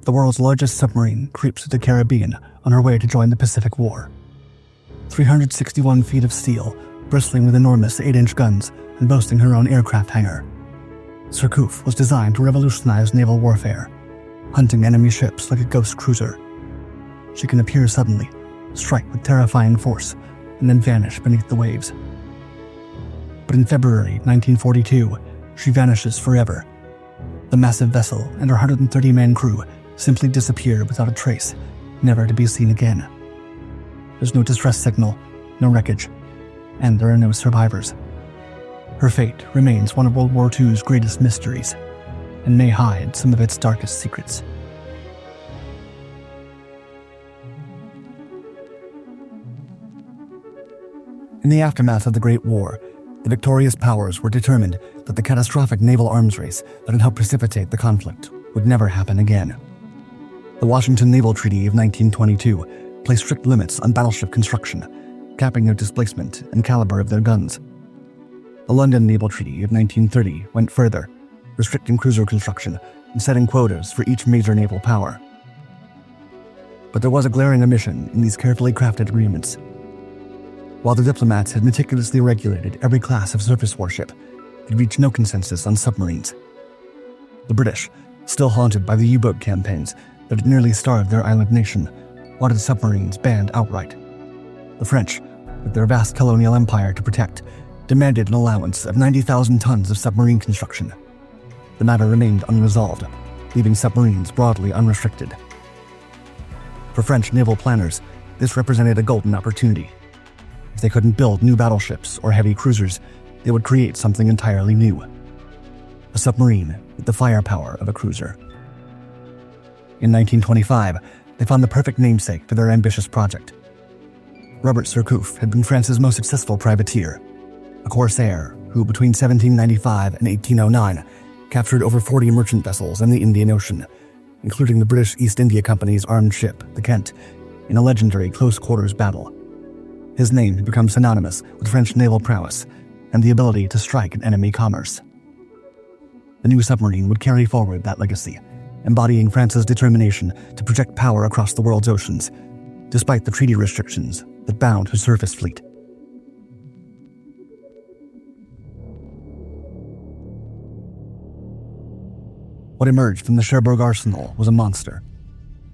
the world's largest submarine creeps through the Caribbean on her way to join the Pacific War. 361 feet of steel, bristling with enormous 8-inch guns and boasting her own aircraft hangar. Surcouf was designed to revolutionize naval warfare, hunting enemy ships like a ghost cruiser. She can appear suddenly, strike with terrifying force, and then vanish beneath the waves. But in February 1942, she vanishes forever. The massive vessel and her 130-man crew simply disappear without a trace, never to be seen again. There's no distress signal, no wreckage, and there are no survivors. Her fate remains one of World War II's greatest mysteries, and may hide some of its darkest secrets. In the aftermath of the Great War, the victorious powers were determined that the catastrophic naval arms race that had helped precipitate the conflict would never happen again. The Washington Naval Treaty of 1922 placed strict limits on battleship construction, capping their displacement and caliber of their guns. The London Naval Treaty of 1930 went further, restricting cruiser construction and setting quotas for each major naval power. But there was a glaring omission in these carefully crafted agreements. While the diplomats had meticulously regulated every class of surface warship, they reached no consensus on submarines. The British, still haunted by the U-boat campaigns that had nearly starved their island nation, wanted submarines banned outright. The French, with their vast colonial empire to protect, demanded an allowance of 90,000 tons of submarine construction. The matter remained unresolved, leaving submarines broadly unrestricted. For French naval planners, this represented a golden opportunity. If they couldn't build new battleships or heavy cruisers, they would create something entirely new. A submarine with the firepower of a cruiser. In 1925, they found the perfect namesake for their ambitious project. Robert Surcouf had been France's most successful privateer, a corsair who, between 1795 and 1809, captured over 40 merchant vessels in the Indian Ocean, including the British East India Company's armed ship, the Kent, in a legendary close-quarters battle. His name had become synonymous with French naval prowess and the ability to strike at enemy commerce. The new submarine would carry forward that legacy, embodying France's determination to project power across the world's oceans, despite the treaty restrictions that bound her surface fleet. What emerged from the Cherbourg arsenal was a monster.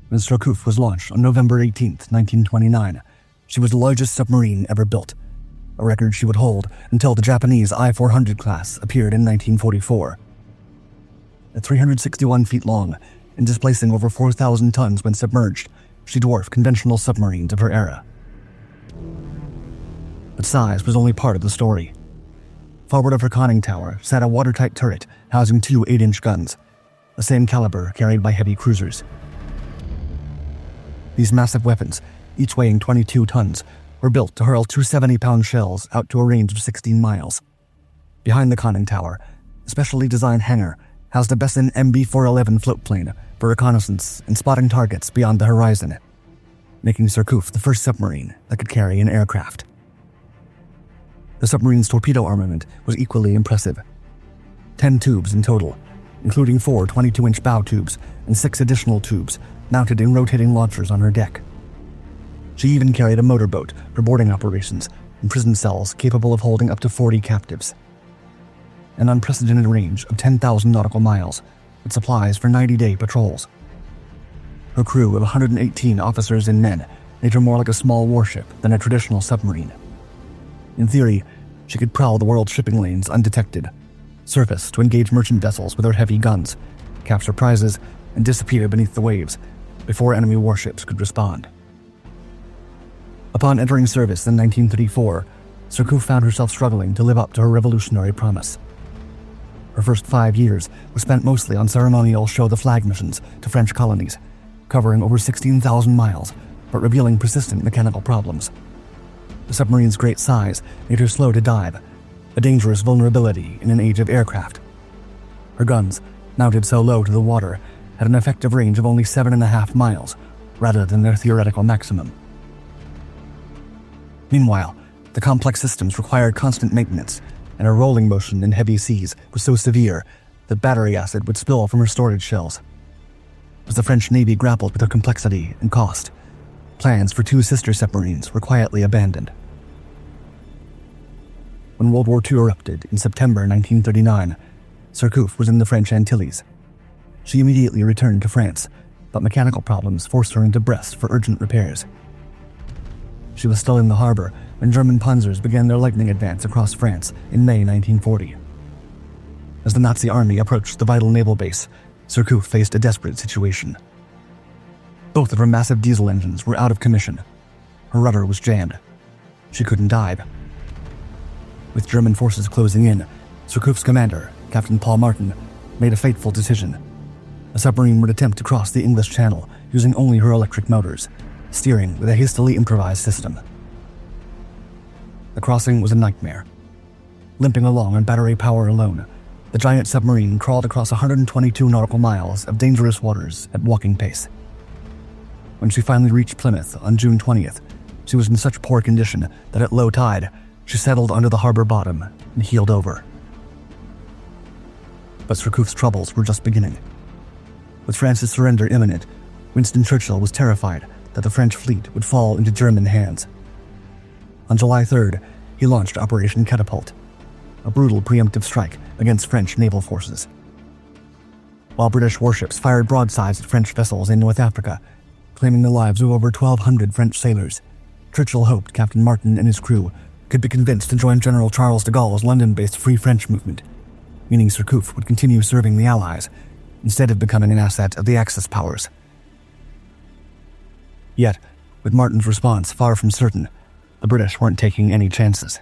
When Surcouf was launched on November 18, 1929, she was the largest submarine ever built, a record she would hold until the Japanese I-400 class appeared in 1944. At 361 feet long and displacing over 4,000 tons when submerged, she dwarfed conventional submarines of her era. But size was only part of the story. Forward of her conning tower sat a watertight turret housing 2 8-inch guns, the same caliber carried by heavy cruisers. These massive weapons, each weighing 22 tons, were built to hurl 2 70-pound shells out to a range of 16 miles. Behind the conning tower, a specially designed hangar housed a Besson MB-411 floatplane for reconnaissance and spotting targets beyond the horizon, making Surcouf the first submarine that could carry an aircraft. The submarine's torpedo armament was equally impressive. 10 tubes in total, including 4 22-inch bow tubes and 6 additional tubes mounted in rotating launchers on her deck. She even carried a motorboat for boarding operations and prison cells capable of holding up to 40 captives. An unprecedented range of 10,000 nautical miles with supplies for 90-day patrols. Her crew of 118 officers and men made her more like a small warship than a traditional submarine. In theory, she could prowl the world's shipping lanes undetected, surface to engage merchant vessels with her heavy guns, capture prizes, and disappear beneath the waves before enemy warships could respond. Upon entering service in 1934, Surcouf found herself struggling to live up to her revolutionary promise. Her first 5 years were spent mostly on ceremonial show-the-flag missions to French colonies, covering over 16,000 miles, but revealing persistent mechanical problems. The submarine's great size made her slow to dive, a dangerous vulnerability in an age of aircraft. Her guns, mounted so low to the water, had an effective range of only 7.5 miles, rather than their theoretical maximum. Meanwhile, the complex systems required constant maintenance, and her rolling motion in heavy seas was so severe that battery acid would spill from her storage shells. As the French Navy grappled with their complexity and cost, plans for 2 sister submarines were quietly abandoned. When World War II erupted in September 1939, Surcouf was in the French Antilles. She immediately returned to France, but mechanical problems forced her into Brest for urgent repairs. She was still in the harbor when German panzers began their lightning advance across France in May 1940. As the Nazi army approached the vital naval base, Surcouf faced a desperate situation. Both of her massive diesel engines were out of commission. Her rudder was jammed. She couldn't dive. With German forces closing in, Surcouf's commander, Captain Paul Martin, made a fateful decision. A submarine would attempt to cross the English Channel using only her electric motors, steering with a hastily improvised system. The crossing was a nightmare. Limping along on battery power alone, the giant submarine crawled across 122 nautical miles of dangerous waters at walking pace. When she finally reached Plymouth on June 20th, she was in such poor condition that at low tide, she settled under the harbor bottom and heeled over. But Surcouf's troubles were just beginning. With France's surrender imminent, Winston Churchill was terrified that the French fleet would fall into German hands. On July 3rd, he launched Operation Catapult, a brutal preemptive strike against French naval forces. While British warships fired broadsides at French vessels in North Africa, claiming the lives of over 1,200 French sailors, Churchill hoped Captain Martin and his crew could be convinced to join General Charles de Gaulle's London-based Free French movement, meaning Surcouf would continue serving the Allies instead of becoming an asset of the Axis powers. Yet, with Martin's response far from certain, the British weren't taking any chances.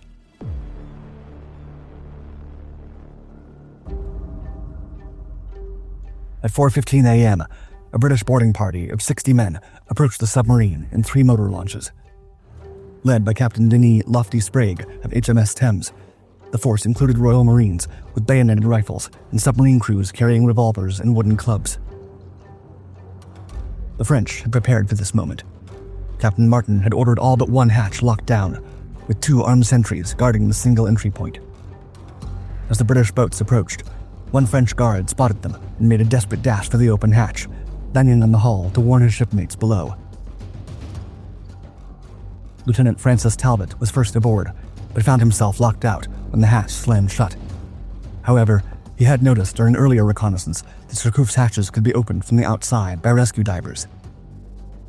At 4:15 a.m., a British boarding party of 60 men approached the submarine in 3 motor launches. Led by Captain Denis Lofty Sprague of HMS Thames, the force included Royal Marines with bayoneted rifles and submarine crews carrying revolvers and wooden clubs. The French had prepared for this moment. Captain Martin had ordered all but one hatch locked down, with 2 armed sentries guarding the single entry point. As the British boats approached, one French guard spotted them and made a desperate dash for the open hatch, banging on the hull to warn his shipmates below. Lieutenant Francis Talbot was first aboard, but found himself locked out when the hatch slammed shut. However, he had noticed during earlier reconnaissance that Surcouf's hatches could be opened from the outside by rescue divers.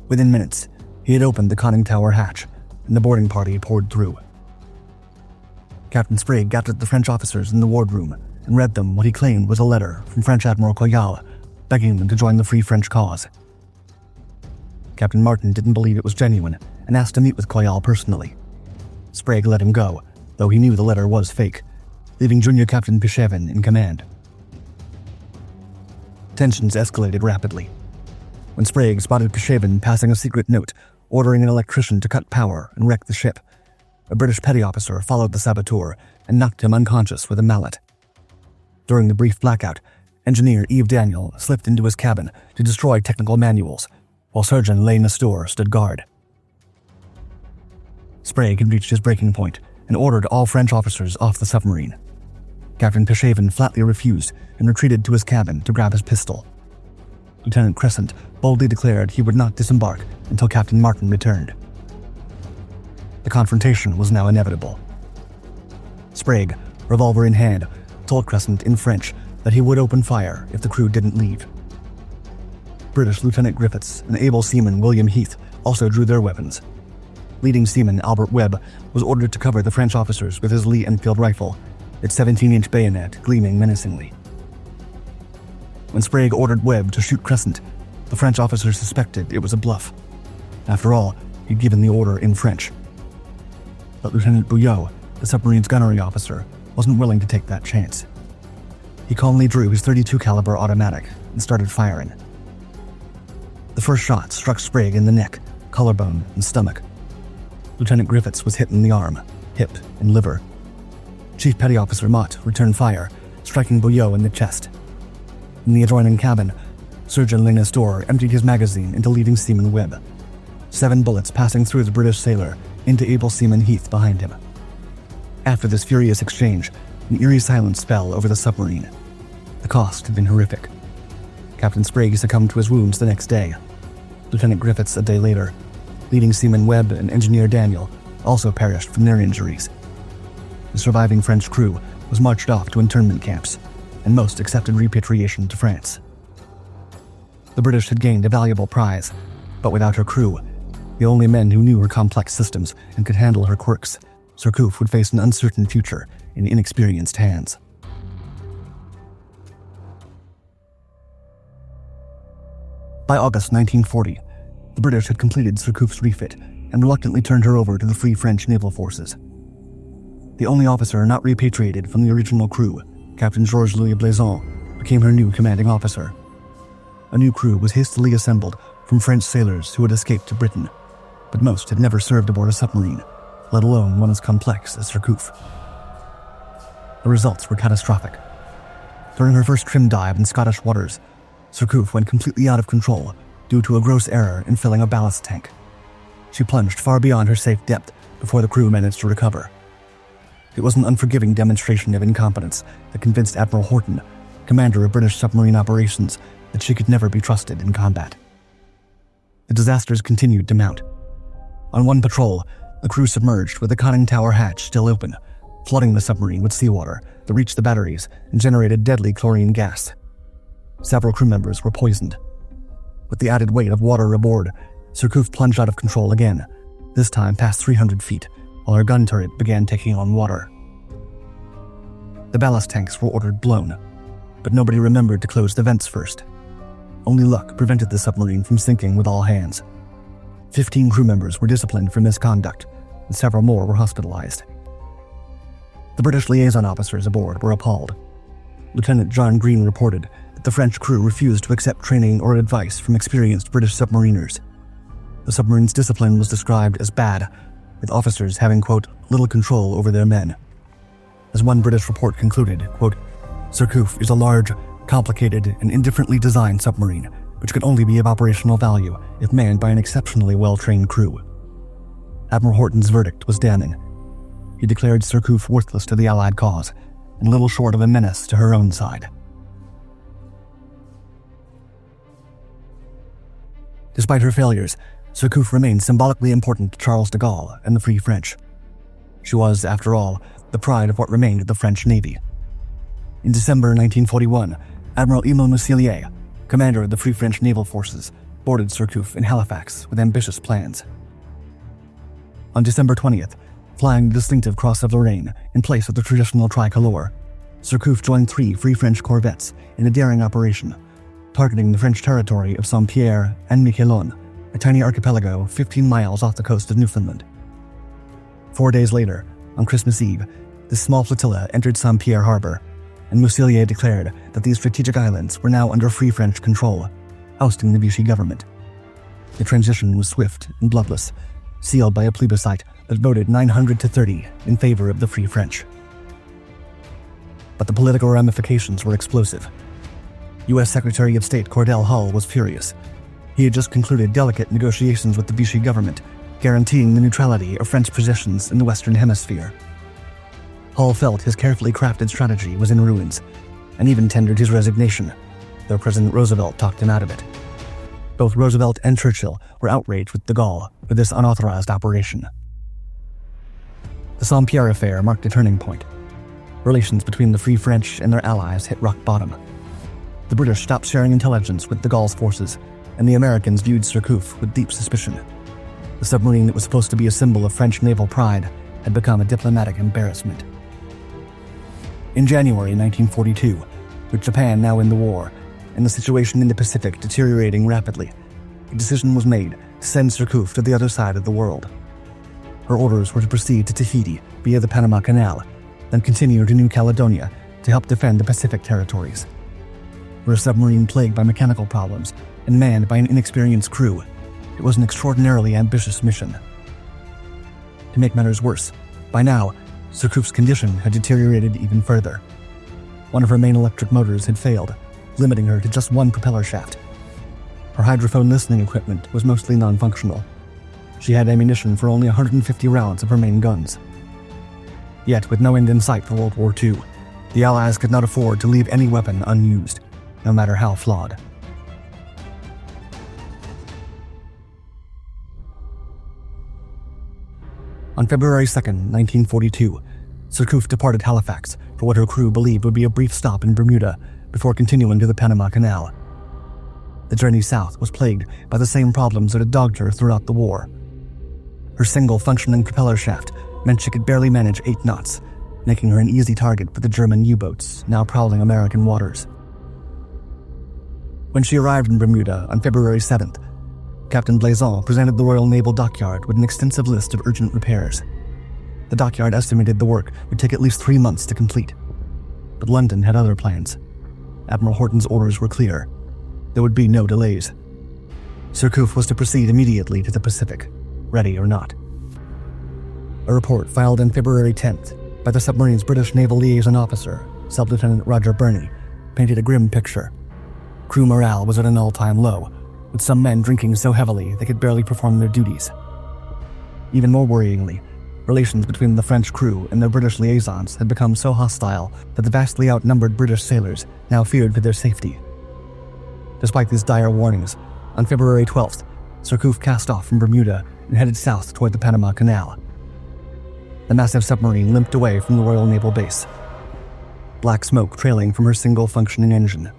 Within minutes, he had opened the conning tower hatch, and the boarding party poured through. Captain Sprague gathered the French officers in the wardroom and read them what he claimed was a letter from French Admiral Coyal, begging them to join the Free French cause. Captain Martin didn't believe it was genuine and asked to meet with Coyal personally. Sprague let him go, though he knew the letter was fake, leaving Junior Captain Pichevin in command. Tensions escalated rapidly. When Sprague spotted Pichevin passing a secret note ordering an electrician to cut power and wreck the ship, a British petty officer followed the saboteur and knocked him unconscious with a mallet. During the brief blackout, engineer Yves Daniel slipped into his cabin to destroy technical manuals, while Surgeon Leigh Nestor stood guard. Sprague had reached his breaking point and ordered all French officers off the submarine. Captain Pichevin flatly refused and retreated to his cabin to grab his pistol. Lieutenant Crescent boldly declared he would not disembark until Captain Martin returned. The confrontation was now inevitable. Sprague, revolver in hand, told Crescent in French that he would open fire if the crew didn't leave. British Lieutenant Griffiths and able seaman William Heath also drew their weapons. Leading seaman Albert Webb was ordered to cover the French officers with his Lee Enfield rifle, its 17-inch bayonet gleaming menacingly. When Sprague ordered Webb to shoot Crescent, the French officers suspected it was a bluff. After all, he'd given the order in French. But Lieutenant Bouillot, the submarine's gunnery officer, wasn't willing to take that chance. He calmly drew his .32 caliber automatic and started firing. The first shot struck Sprague in the neck, collarbone, and stomach. Lieutenant Griffiths was hit in the arm, hip, and liver. Chief Petty Officer Mott returned fire, striking Bouillot in the chest. In the adjoining cabin, Surgeon Leigh Nestor emptied his magazine into leading seaman Webb, 7 bullets passing through the British sailor into able seaman Heath behind him. After this furious exchange, an eerie silence fell over the submarine. The cost had been horrific. Captain Sprague succumbed to his wounds the next day. Lieutenant Griffiths a day later. Leading seaman Webb and engineer Daniel also perished from their injuries. The surviving French crew was marched off to internment camps, and most accepted repatriation to France. The British had gained a valuable prize, but without her crew, the only men who knew her complex systems and could handle her quirks, Surcouf would face an uncertain future in inexperienced hands. By August 1940, the British had completed Surcouf's refit and reluctantly turned her over to the Free French Naval Forces. The only officer not repatriated from the original crew, Captain Georges-Louis Blaison, became her new commanding officer. A new crew was hastily assembled from French sailors who had escaped to Britain, but most had never served aboard a submarine, let alone one as complex as Surcouf. The results were catastrophic. During her first trim dive in Scottish waters, Surcouf went completely out of control due to a gross error in filling a ballast tank. She plunged far beyond her safe depth before the crew managed to recover. It was an unforgiving demonstration of incompetence that convinced Admiral Horton, commander of British submarine operations, that she could never be trusted in combat. The disasters continued to mount. On one patrol, the crew submerged with the conning tower hatch still open, flooding the submarine with seawater that reached the batteries and generated deadly chlorine gas. Several crew members were poisoned. With the added weight of water aboard, Surcouf plunged out of control again, this time past 300 feet, while her gun turret began taking on water. The ballast tanks were ordered blown, but nobody remembered to close the vents first. Only luck prevented the submarine from sinking with all hands. 15 crew members were disciplined for misconduct, and several more were hospitalized. The British liaison officers aboard were appalled. Lieutenant John Green reported that the French crew refused to accept training or advice from experienced British submariners. The submarine's discipline was described as bad, with officers having, quote, little control over their men. As one British report concluded, quote, Surcouf is a large, complicated, and indifferently designed submarine, which could only be of operational value if manned by an exceptionally well-trained crew. Admiral Horton's verdict was damning. He declared Surcouf worthless to the Allied cause, and little short of a menace to her own side. Despite her failures, Surcouf remained symbolically important to Charles de Gaulle and the Free French. She was, after all, the pride of what remained of the French Navy. In December 1941, Admiral Émile Muselier, commander of the Free French Naval Forces, boarded Surcouf in Halifax with ambitious plans. On December 20th, flying the distinctive Cross of Lorraine in place of the traditional tricolor, Surcouf joined 3 Free French corvettes in a daring operation, targeting the French territory of Saint-Pierre and Miquelon, a tiny archipelago 15 miles off the coast of Newfoundland. 4 days later, on Christmas Eve, this small flotilla entered Saint-Pierre harbor, and Muselier declared that these strategic islands were now under Free French control, ousting the Vichy government. The transition was swift and bloodless, sealed by a plebiscite that voted 900 to 30 in favor of the Free French. But the political ramifications were explosive. U.S. Secretary of State Cordell Hull was furious. He had just concluded delicate negotiations with the Vichy government, guaranteeing the neutrality of French possessions in the Western Hemisphere. Hull felt his carefully crafted strategy was in ruins, and even tendered his resignation, though President Roosevelt talked him out of it. Both Roosevelt and Churchill were outraged with de Gaulle for this unauthorized operation. The Saint-Pierre affair marked a turning point. Relations between the Free French and their allies hit rock bottom. The British stopped sharing intelligence with de Gaulle's forces, and the Americans viewed Surcouf with deep suspicion. The submarine that was supposed to be a symbol of French naval pride had become a diplomatic embarrassment. In January 1942, with Japan now in the war, and the situation in the Pacific deteriorating rapidly, a decision was made to send Surcouf to the other side of the world. Her orders were to proceed to Tahiti via the Panama Canal, then continue to New Caledonia to help defend the Pacific territories. For a submarine plagued by mechanical problems and manned by an inexperienced crew, it was an extraordinarily ambitious mission. To make matters worse, by now, Surcouf's condition had deteriorated even further. One of her main electric motors had failed, limiting her to just one propeller shaft. Her hydrophone listening equipment was mostly non-functional. She had ammunition for only 150 rounds of her main guns. Yet, with no end in sight for World War II, the Allies could not afford to leave any weapon unused, no matter how flawed. On February 2nd, 1942, Surcouf departed Halifax for what her crew believed would be a brief stop in Bermuda before continuing to the Panama Canal. The journey south was plagued by the same problems that had dogged her throughout the war. Her single functioning propeller shaft meant she could barely manage 8 knots, making her an easy target for the German U-boats now prowling American waters. When she arrived in Bermuda on February 7th, Captain Blazon presented the Royal Naval Dockyard with an extensive list of urgent repairs. The dockyard estimated the work would take at least 3 months to complete. But London had other plans. Admiral Horton's orders were clear. There would be no delays. Surcouf was to proceed immediately to the Pacific, ready or not. A report filed on February 10th by the submarine's British Naval Liaison Officer, Sub-Lieutenant Roger Burney, painted a grim picture. Crew morale was at an all-time low, with some men drinking so heavily they could barely perform their duties. Even more worryingly, relations between the French crew and their British liaisons had become so hostile that the vastly outnumbered British sailors now feared for their safety. Despite these dire warnings, on February 12th, Surcouf cast off from Bermuda and headed south toward the Panama Canal. The massive submarine limped away from the Royal Naval Base, black smoke trailing from her single functioning engine.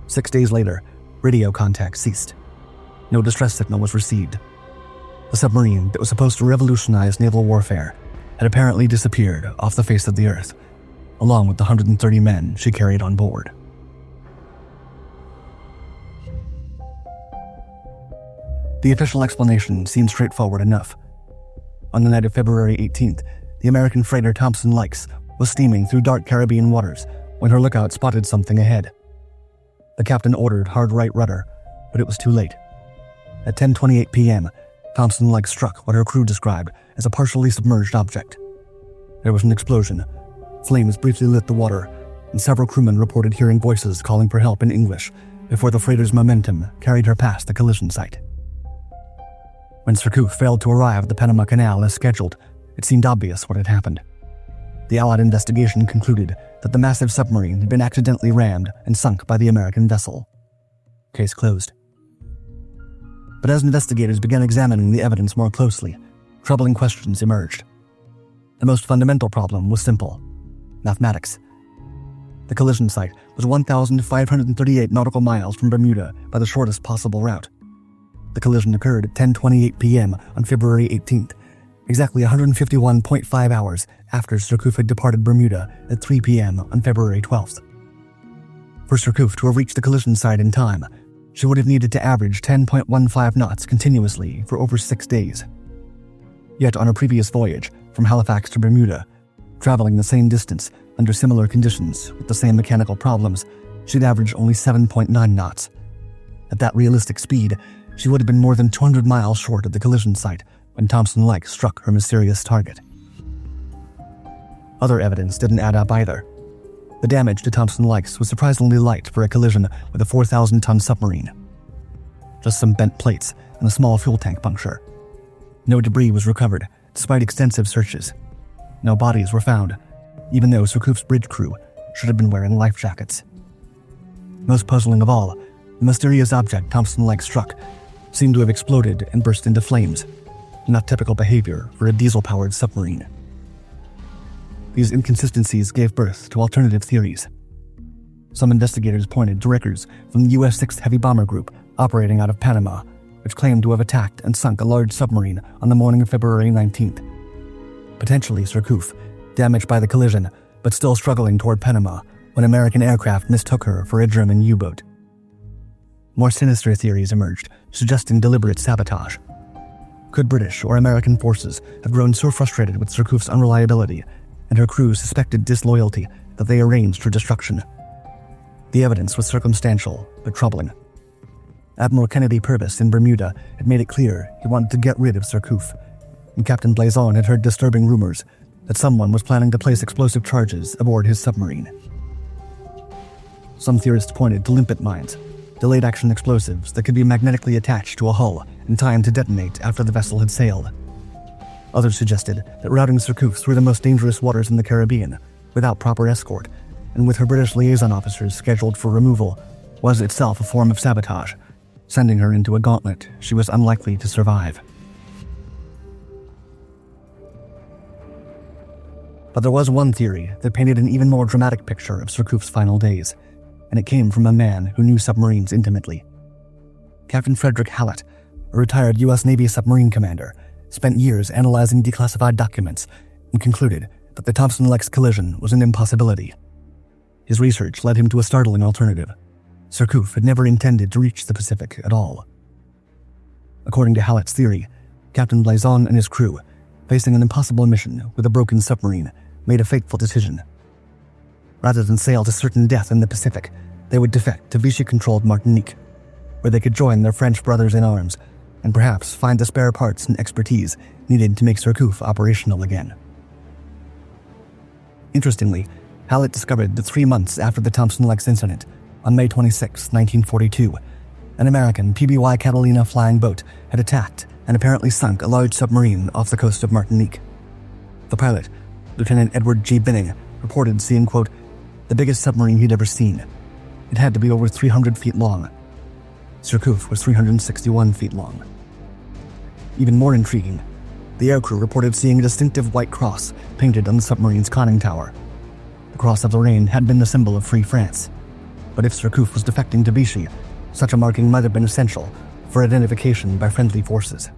6 days later, radio contact ceased. No distress signal was received. The submarine that was supposed to revolutionize naval warfare had apparently disappeared off the face of the earth, along with the 130 men she carried on board. The official explanation seemed straightforward enough. On the night of February 18th, the American freighter Thompson Lykes was steaming through dark Caribbean waters when her lookout spotted something ahead. The captain ordered hard right rudder, but it was too late. At 10:28 p.m., Thompson Lykes struck what her crew described as a partially submerged object. There was an explosion. Flames briefly lit the water, and several crewmen reported hearing voices calling for help in English before the freighter's momentum carried her past the collision site. When Surcouf failed to arrive at the Panama Canal as scheduled, it seemed obvious what had happened. The Allied investigation concluded that the massive submarine had been accidentally rammed and sunk by the American vessel. Case closed. But as investigators began examining the evidence more closely, troubling questions emerged. The most fundamental problem was simple: mathematics. The collision site was 1,538 nautical miles from Bermuda by the shortest possible route. The collision occurred at 10:28 p.m. on February 18th, exactly 151.5 hours after Surcouf had departed Bermuda at 3 p.m. on February 12th. For Surcouf to have reached the collision site in time, she would have needed to average 10.15 knots continuously for over 6 days. Yet on her previous voyage from Halifax to Bermuda, traveling the same distance under similar conditions with the same mechanical problems, she'd averaged only 7.9 knots. At that realistic speed, she would have been more than 200 miles short of the collision site when Thompson Lykes struck her mysterious target. Other evidence didn't add up either. The damage to Thompson Lykes was surprisingly light for a collision with a 4,000-ton submarine. Just some bent plates and a small fuel tank puncture. No debris was recovered, despite extensive searches. No bodies were found, even though Surcouf's bridge crew should have been wearing life jackets. Most puzzling of all, the mysterious object Thompson Lykes struck seemed to have exploded and burst into flames, not typical behavior for a diesel-powered submarine. These inconsistencies gave birth to alternative theories. Some investigators pointed to records from the U.S. 6th Heavy Bomber Group operating out of Panama, which claimed to have attacked and sunk a large submarine on the morning of February 19th. Potentially Surcouf, damaged by the collision, but still struggling toward Panama when American aircraft mistook her for a German U-boat. More sinister theories emerged, suggesting deliberate sabotage. Could British or American forces have grown so frustrated with Surcouf's unreliability and her crew's suspected disloyalty that they arranged her destruction? The evidence was circumstantial, but troubling. Admiral Kennedy Purvis in Bermuda had made it clear he wanted to get rid of Surcouf, and Captain Blazon had heard disturbing rumors that someone was planning to place explosive charges aboard his submarine. Some theorists pointed to limpet mines, delayed action explosives that could be magnetically attached to a hull in time to detonate after the vessel had sailed. Others suggested that routing Surcouf through the most dangerous waters in the Caribbean, without proper escort, and with her British liaison officers scheduled for removal, was itself a form of sabotage, sending her into a gauntlet she was unlikely to survive. But there was one theory that painted an even more dramatic picture of Surcouf's final days, and it came from a man who knew submarines intimately. Captain Frederick Hallett, a retired U.S. Navy submarine commander, spent years analyzing declassified documents and concluded that the Thompson-Lex collision was an impossibility. His research led him to a startling alternative. Surcouf had never intended to reach the Pacific at all. According to Hallett's theory, Captain Blazon and his crew, facing an impossible mission with a broken submarine, made a fateful decision. Rather than sail to certain death in the Pacific, they would defect to Vichy-controlled Martinique, where they could join their French brothers in arms and perhaps find the spare parts and expertise needed to make Surcouf operational again. Interestingly, Hallett discovered that 3 months after the Thompson-Lex incident, on May 26, 1942, an American PBY Catalina flying boat had attacked and apparently sunk a large submarine off the coast of Martinique. The pilot, Lieutenant Edward G. Binning, reported seeing, quote, the biggest submarine he'd ever seen. It had to be over 300 feet long. Surcouf was 361 feet long. Even more intriguing, the aircrew reported seeing a distinctive white cross painted on the submarine's conning tower. The Cross of Lorraine had been the symbol of Free France, but if Surcouf was defecting to Vichy, such a marking might have been essential for identification by friendly forces.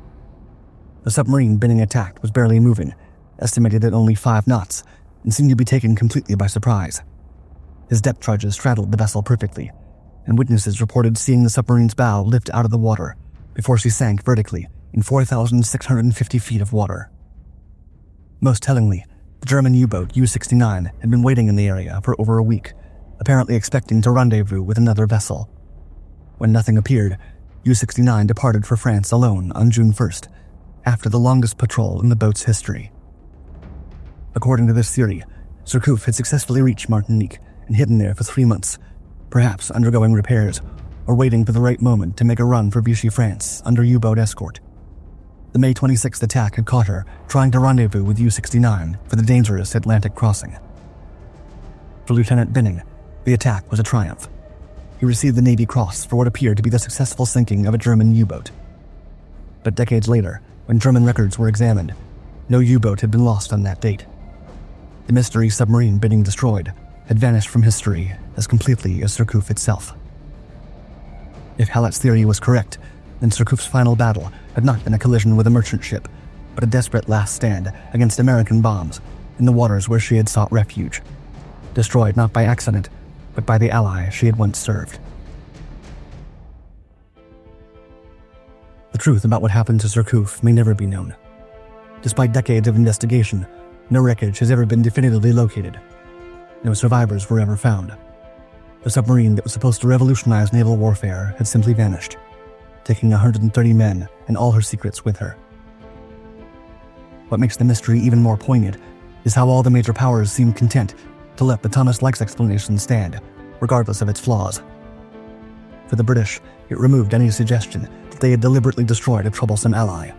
The submarine Binning attacked was barely moving, estimated at only 5 knots, and seemed to be taken completely by surprise. His depth charges straddled the vessel perfectly, and witnesses reported seeing the submarine's bow lift out of the water before she sank vertically in 4,650 feet of water. Most tellingly, the German U-boat U-69 had been waiting in the area for over a week, apparently expecting to rendezvous with another vessel. When nothing appeared, U-69 departed for France alone on June 1st, after the longest patrol in the boat's history. According to this theory, Surcouf had successfully reached Martinique and hidden there for 3 months, perhaps undergoing repairs or waiting for the right moment to make a run for Vichy France under U-boat escort. The May 26th attack had caught her trying to rendezvous with U-69 for the dangerous Atlantic crossing. For Lieutenant Binning, the attack was a triumph. He received the Navy Cross for what appeared to be the successful sinking of a German U-boat. But decades later, when German records were examined, no U-boat had been lost on that date. The mystery submarine Binning destroyed had vanished from history as completely as Surcouf itself. If Hallett's theory was correct, then Surcouf's final battle had not been a collision with a merchant ship, but a desperate last stand against American bombs in the waters where she had sought refuge, destroyed not by accident, but by the ally she had once served. The truth about what happened to Surcouf may never be known. Despite decades of investigation, no wreckage has ever been definitively located. No survivors were ever found. The submarine that was supposed to revolutionize naval warfare had simply vanished, taking 130 men and all her secrets with her. What makes the mystery even more poignant is how all the major powers seemed content to let the Thomas-Lex explanation stand, regardless of its flaws. For the British, it removed any suggestion that they had deliberately destroyed a troublesome ally.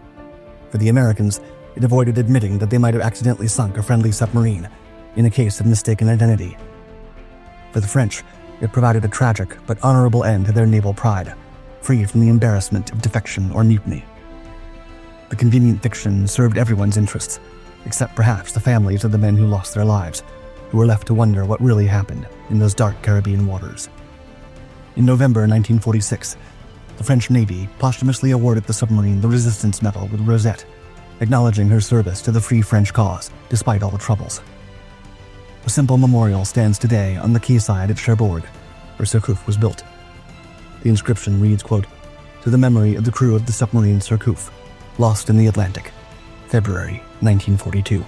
For the Americans, it avoided admitting that they might have accidentally sunk a friendly submarine in a case of mistaken identity. For the French, it provided a tragic but honorable end to their naval pride, free from the embarrassment of defection or mutiny. The convenient fiction served everyone's interests, except perhaps the families of the men who lost their lives, who were left to wonder what really happened in those dark Caribbean waters. In November 1946, the French Navy posthumously awarded the submarine the Resistance Medal with Rosette, acknowledging her service to the Free French cause despite all the troubles. A simple memorial stands today on the quayside at Cherbourg, where Surcouf was built. The inscription reads, quote, "To the memory of the crew of the submarine Surcouf, lost in the Atlantic, February 1942.